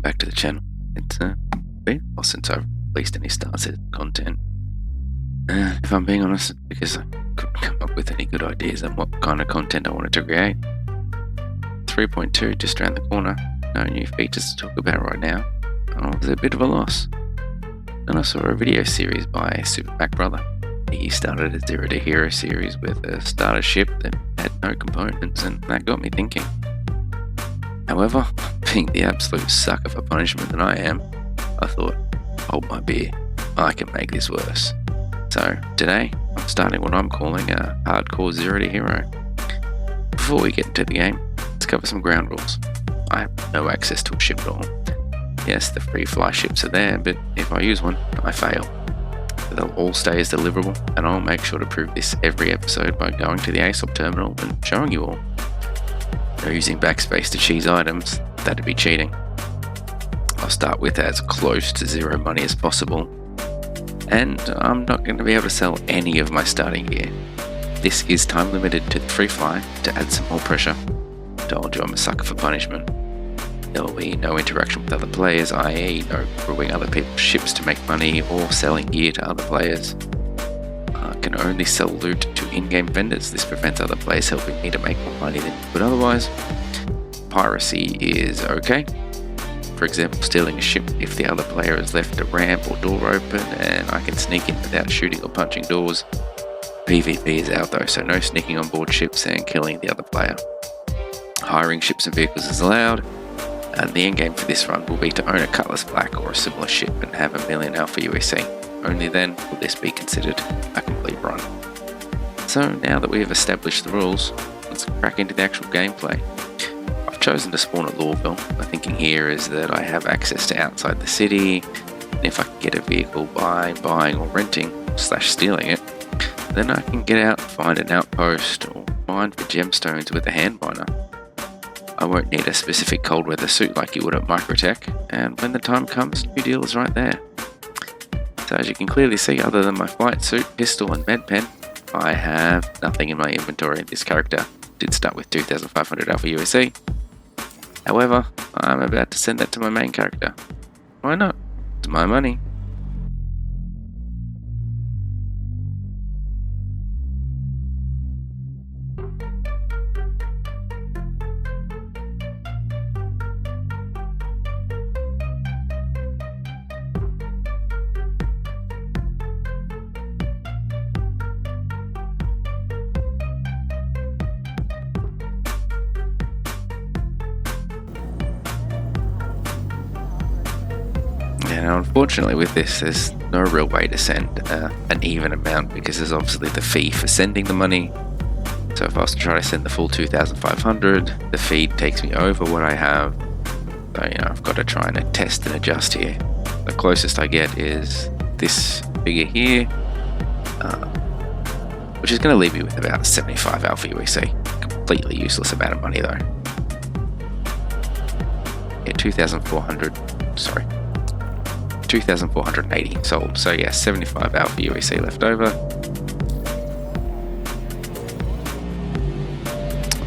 back to the channel. It's been a while since I've released any Star Citizen content. If I'm being honest, because I couldn't come up with any good ideas on what kind of content I wanted to create. 3.2 just around the corner, no new features to talk about right now. It was a bit of a loss. Then I saw a video series by Super Mac Brother. He started a Zero to Hero series with a starter ship that had no components, and that got me thinking. However, being the absolute sucker for punishment that I am, I thought, hold my beer, I can make this worse. So today, I'm starting what I'm calling a hardcore Zero to Hero. Before we get into the game, let's cover some ground rules. I have no access to a ship at all. Yes, the free fly ships are there, but if I use one, I fail. They'll all stay as deliverable, and I'll make sure to prove this every episode by going to the ASOP terminal and showing you all. No using backspace to cheese items, that'd be cheating. I'll start with as close to zero money as possible, and I'm not going to be able to sell any of my starting gear. This is time limited to the free fly to add some more pressure. Told you I'm a sucker for punishment. There will be no interaction with other players, i.e. no crewing other people's ships to make money or selling gear to other players. I can only sell loot to in-game vendors. This prevents other players helping me to make more money than you would otherwise. Piracy is okay. For example, stealing a ship if the other player has left a ramp or door open and I can sneak in without shooting or punching doors. PvP is out though, so no sneaking on board ships and killing the other player. Hiring ships and vehicles is allowed. And the end game for this run will be to own a Cutlass Black or a similar ship and have 1 million Alpha UEC. Only then will this be considered a complete run. So now that we have established the rules, let's crack into the actual gameplay. I've chosen to spawn at Lawville. My thinking here is that I have access to outside the city, and if I can get a vehicle by buying or renting / stealing it, then I can get out and find an outpost or mine for gemstones with a hand miner. I won't need a specific cold weather suit like you would at Microtech, and when the time comes, New Deal is right there. So as you can clearly see, other than my flight suit, pistol and med pen, I have nothing in my inventory in this character. Did start with 2,500 Alpha USC. However, I'm about to send that to my main character. Why not? It's my money. Now, unfortunately with this, there's no real way to send an even amount because there's obviously the fee for sending the money. So if I was to try to send the full 2,500, the fee takes me over what I have. So, I've got to try and test and adjust here. The closest I get is this figure here, which is going to leave me with about 75 Alpha UEC. Completely useless amount of money though. Yeah, 2,480 sold. So yeah, 75 Alpha UEC left over.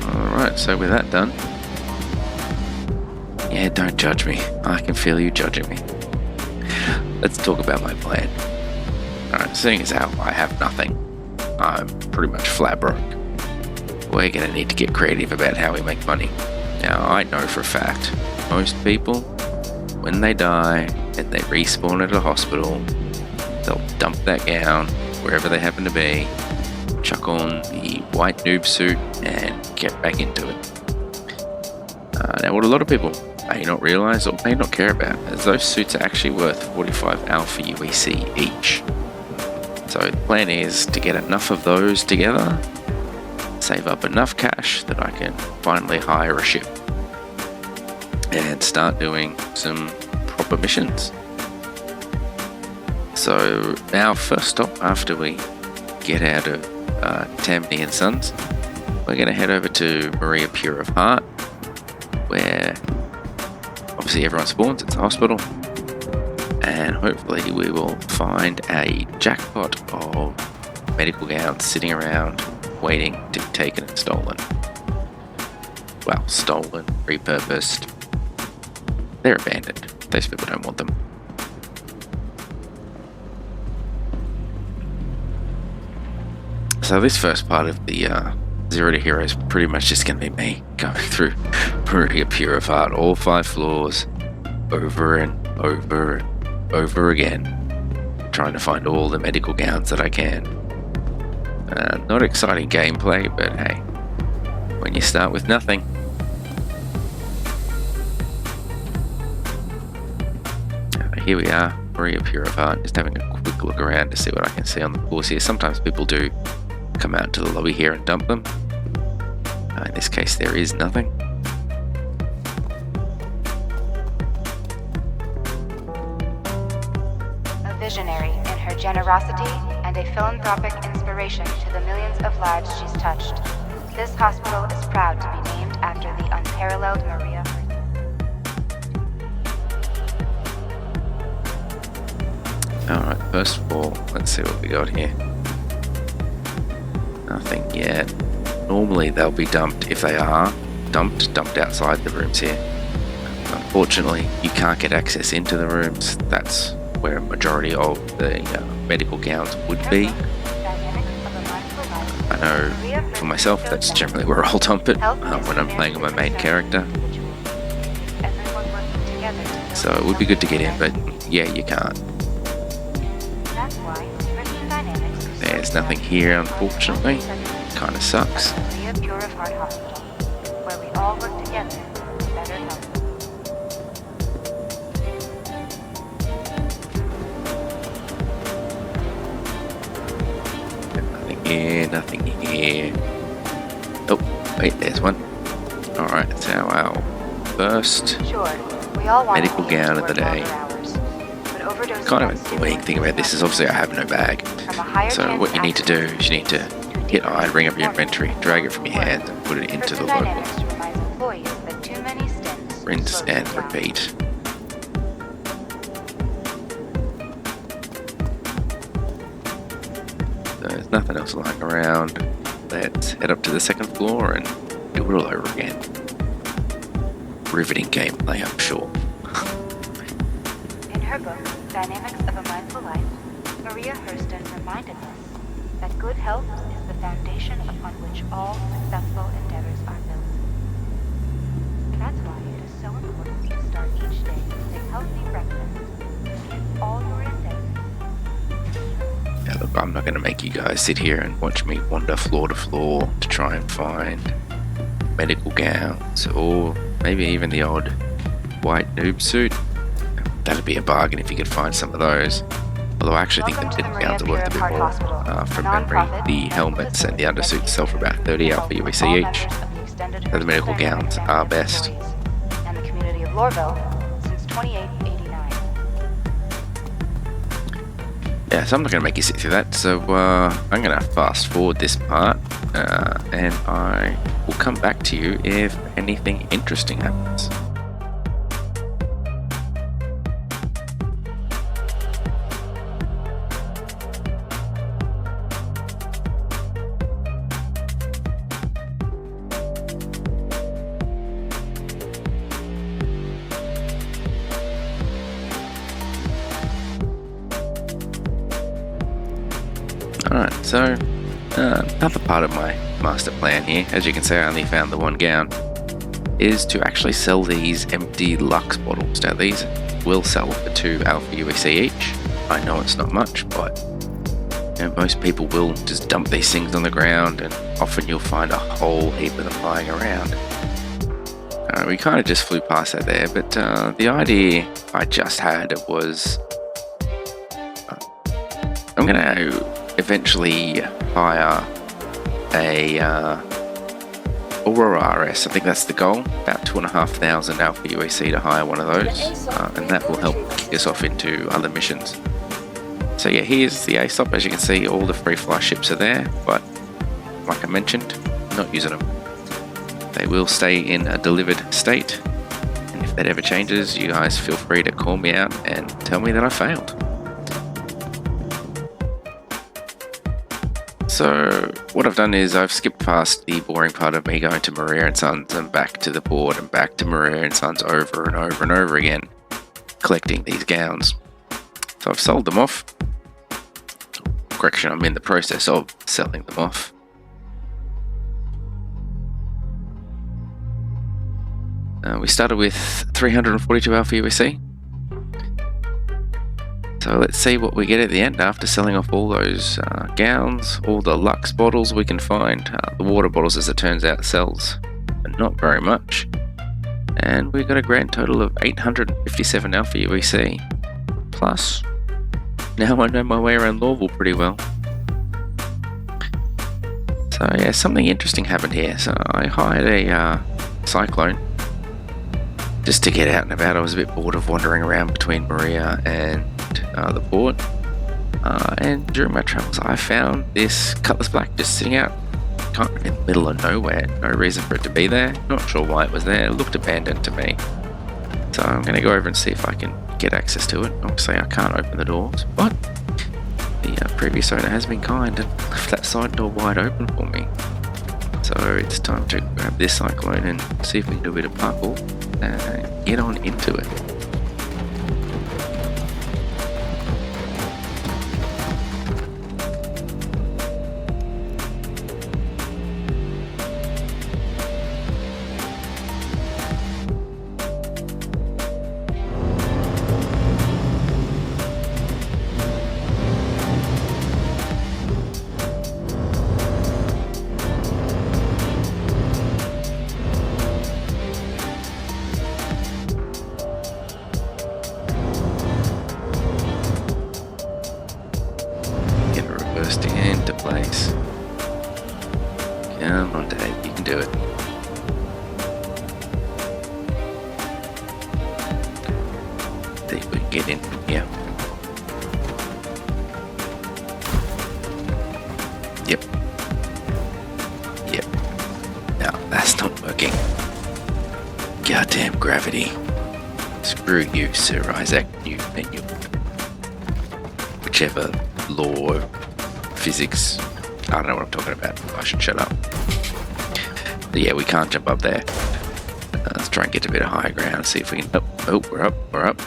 Alright, so with that done, yeah, don't judge me. I can feel you judging me. Let's talk about my plan. Alright, seeing as how I have nothing, I'm pretty much flat broke. We're going to need to get creative about how we make money. Now, I know for a fact, most people, when they die and they respawn at a hospital, they'll dump that gown wherever they happen to be, chuck on the white noob suit and get back into it. Now what a lot of people may not realise or may not care about is those suits are actually worth 45 Alpha UEC each. So the plan is to get enough of those together, save up enough cash that I can finally hire a ship and start doing some proper missions. So our first stop after we get out of Tammany and Sons, we're going to head over to Maria Pure of Heart, where obviously everyone spawns. It's a hospital, and hopefully we will find a jackpot of medical gowns sitting around waiting to be taken and stolen. Well, stolen, repurposed. they're abandoned. Those people don't want them. So this first part of the Zero to Hero is pretty much just going to be me going through Maria Purified, all 5 floors, over and over and over again, trying to find all the medical gowns that I can. Not exciting gameplay, but hey, when you start with nothing. Here we are, Maria Purified, just having a quick look around to see what I can see on the floors here. Sometimes people do come out to the lobby here and dump them. In this case, there is nothing. A visionary in her generosity and a philanthropic inspiration to the millions of lives she's touched, this hospital is proud to be named after the unparalleled Maria. Alright, first of all, let's see what we got here. Nothing yet. Normally they'll be dumped, if they are dumped outside the rooms here. Unfortunately, you can't get access into the rooms. That's where a majority of the medical gowns would be. I know for myself that's generally where I'll dump it when I'm playing on my main character. So it would be good to get in, but yeah, you can't. There's nothing here, unfortunately. Kinda sucks. Nothing here. Oh, wait, there's one. Alright, so our first medical gown of the day. Kind of annoying thing about this is obviously I have no bag. So what you need to do is you need to hit I, bring up your inventory, drag it from your hand and put it into the local. Rinse and repeat. There's nothing else lying around. Let's head up to the second floor and do it all over again. Riveting gameplay, I'm sure. In her book, Dynamics of a Mindful Life, Maria Hurston reminded us that good health is the foundation upon which all successful endeavors are built. That's why it is so important to start each day with a healthy breakfast in all your endeavors. Yeah, look, I'm not going to make you guys sit here and watch me wander floor to floor to try and find medical gowns or maybe even the odd white noob suit. That'd be a bargain if you could find some of those. Although I actually think the medical gowns are worth a bit more. From memory, the helmets and the undersuits sell for about 30 Alpha UEC each. So the medical gowns are best. And the community of Lorville since 2889. Yeah, so I'm not going to make you sit through that, so I'm going to fast forward this part, and I will come back to you if anything interesting happens. Alright, so another part of my master plan here, as you can see I only found the one gown, is to actually sell these empty Lux bottles. Now these will sell for 2 Alpha UEC each. I know it's not much, but most people will just dump these things on the ground and often you'll find a whole heap of them lying around. We kind of just flew past that there, but the idea I just had was I'm going to eventually hire a Aurora RS. I think that's the goal. About 2,500 Alpha UEC to hire one of those, and that will help kick us off into other missions. So yeah, here's the ASOP. As you can see, all the free fly ships are there, but like I mentioned, not using them. They will stay in a delivered state, and if that ever changes, you guys feel free to call me out and tell me that I failed. So what I've done is I've skipped past the boring part of me going to Maria and Sons and back to the port and back to Maria and Sons over and over and over again, collecting these gowns. So I've sold them off. Correction, I'm in the process of selling them off. We started with 342 Alpha USC. So let's see what we get at the end after selling off all those gowns, all the Lux bottles we can find. The water bottles, as it turns out, sells, but not very much. And we got a grand total of 857 Alpha UEC. Plus, now I know my way around Lorville pretty well. So yeah, something interesting happened here. So I hired a Cyclone just to get out and about. I was a bit bored of wandering around between Maria and the port, and during my travels I found this Cutlass Black just sitting out kind of in the middle of nowhere. No reason for it to be there, not sure why it was there. It looked abandoned to me, so I'm going to go over and see if I can get access to it. Obviously I can't open the doors, but the previous owner has been kind and left that side door wide open for me. So it's time to grab this Cyclone and see if we can do a bit of parkour and get on into it. Into place. Come on, Dave, you can do it. See if we can get in from here. Yep. No, that's not working. Goddamn gravity. Screw you, Sir Isaac Newton. Whichever law, physics, I don't know what I'm talking about. I should shut up. But yeah, we can't jump up there. Let's try and get to a bit of higher ground, see if we can. Oh, we're up.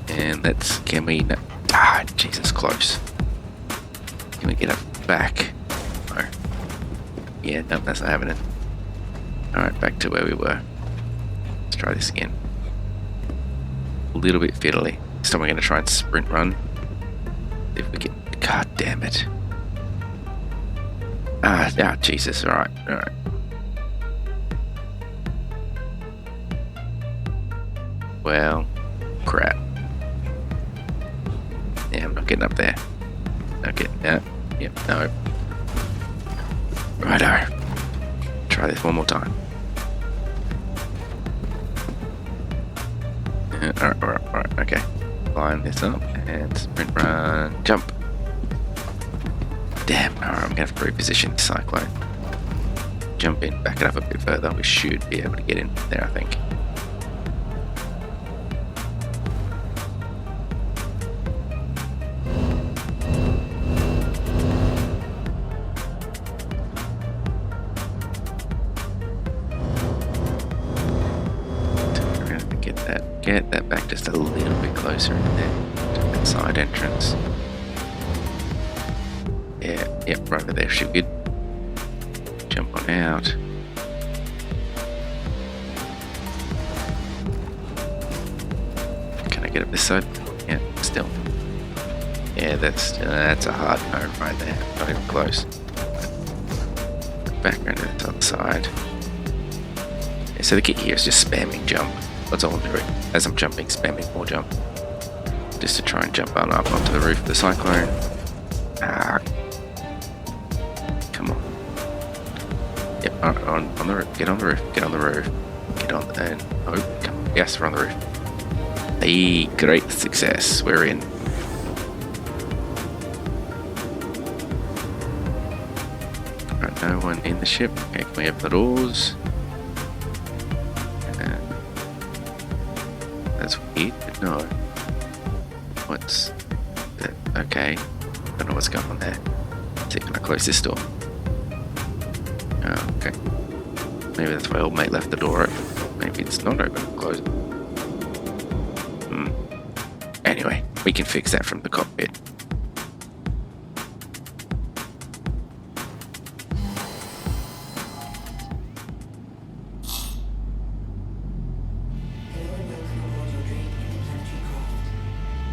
And can we? No, Jesus, close. Can we get up back? No. Yeah, no, that's not happening. Alright, back to where we were. Let's try this again. A little bit fiddly. This time we're going to try and sprint run. If we can. God damn it. Jesus. Alright. Well, crap. Yeah, I'm not getting up there. Not getting that. Yep, no. Righto. Try this one more time. Alright, okay. Line this up and sprint run, jump. Damn, alright, I'm gonna have to reposition the Cyclone. Jump in, back it up a bit further. We should be able to get in there, I think. Get that back just a little bit closer in there to that side entrance. Yep, right over there should be good. Jump on out. Can I get up this side? Yeah, still. Yeah, that's a hard no right there. Not even close. Back around to the other side. Yeah, so the key here is just spamming jump. That's all I'm doing. As I'm jumping, spamming more jump. Just to try and jump on up onto the roof of the Cyclone. Come on. Yep, on the roof. Get on the roof. Get on the roof. Get on the... And, oh, come on. Yes, we're on the roof. Hey, great success. We're in. Right, no one in the ship. Okay, can we open the doors? That's weird, but no. What's that? Okay. Don't know what's going on there. So can I close this door? Oh, okay. Maybe that's why old mate left the door open. Maybe it's not open. Close it. Anyway, we can fix that from the cockpit.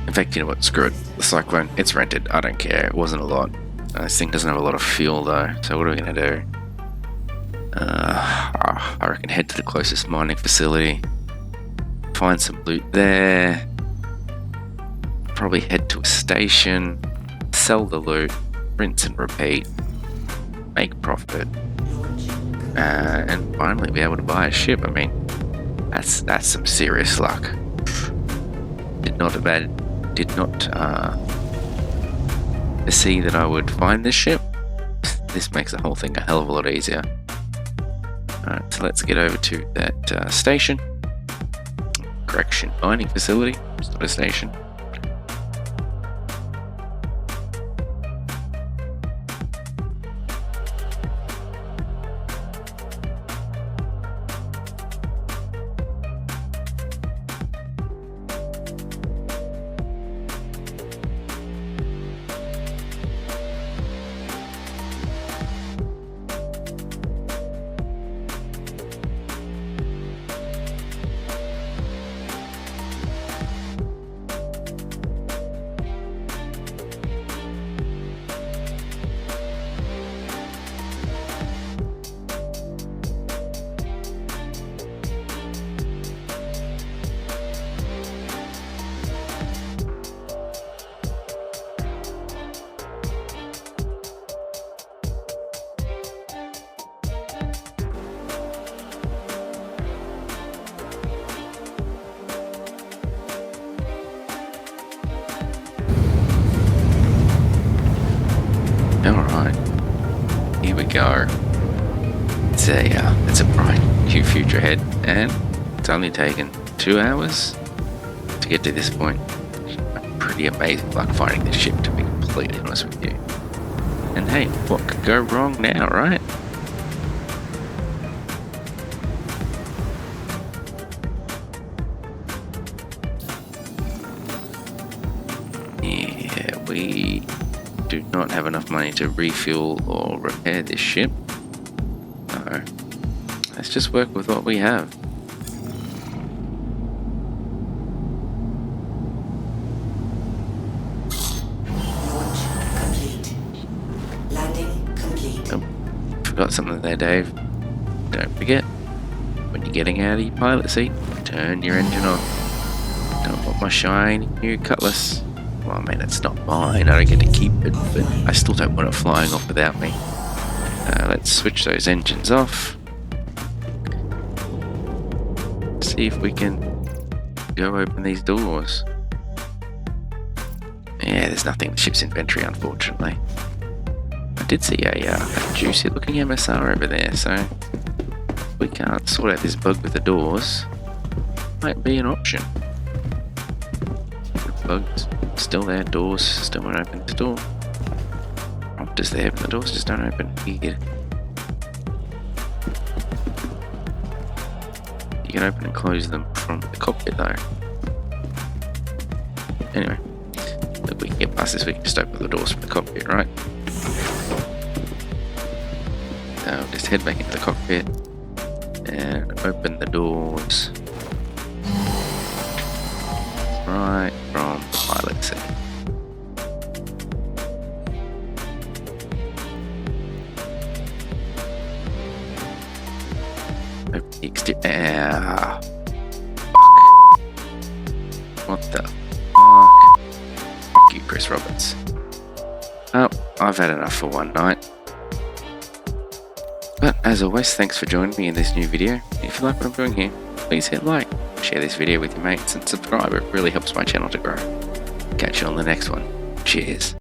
In fact, you know what? Screw it. The Cyclone, it's rented. I don't care. It wasn't a lot. This thing doesn't have a lot of fuel though. So what are we going to do? I reckon head to the closest mining facility. Find some loot there. Probably head to a station. Sell the loot. Rinse and repeat. Make profit. And finally be able to buy a ship. I mean, that's some serious luck. Did not see that I would find this ship. This makes the whole thing a hell of a lot easier. Alright, so let's get over to that station. Correction, mining facility. It's not a station. Alright, here we go. It's a bright new future ahead, and it's only taken 2 hours to get to this point. Pretty amazing luck finding this ship, to be completely honest with you. And hey, what could go wrong now, right? Yeah, we do not have enough money to refuel or repair this ship. So let's just work with what we have. Launch complete. Landing complete. Oh, forgot something there, Dave. Don't forget, when you're getting out of your pilot seat, turn your engine off. Don't want my shiny new cutlass. Well, I mean, it's not mine, I don't get to keep it, but I still don't want it flying off without me. Let's switch those engines off. See if we can go open these doors. Yeah, there's nothing in the ship's inventory, unfortunately. I did see a juicy looking MSR over there, so if we can't sort out this bug with the doors, might be an option. Bugs still there, doors still won't open. The door prompter's there, but the doors just don't open. Weird. You can open and close them from the cockpit though. Anyway, look, we can get past this, we can just open the doors from the cockpit, right? So just head back into the cockpit and open the doors right from the pilot seat. Open the exterior. Fuck. What the fuck? Fuck you, Chris Roberts. Oh, I've had enough for one night. But as always, thanks for joining me in this new video. If you like what I'm doing here, please hit like, share this video with your mates and subscribe. It really helps my channel to grow. Catch you on the next one. Cheers.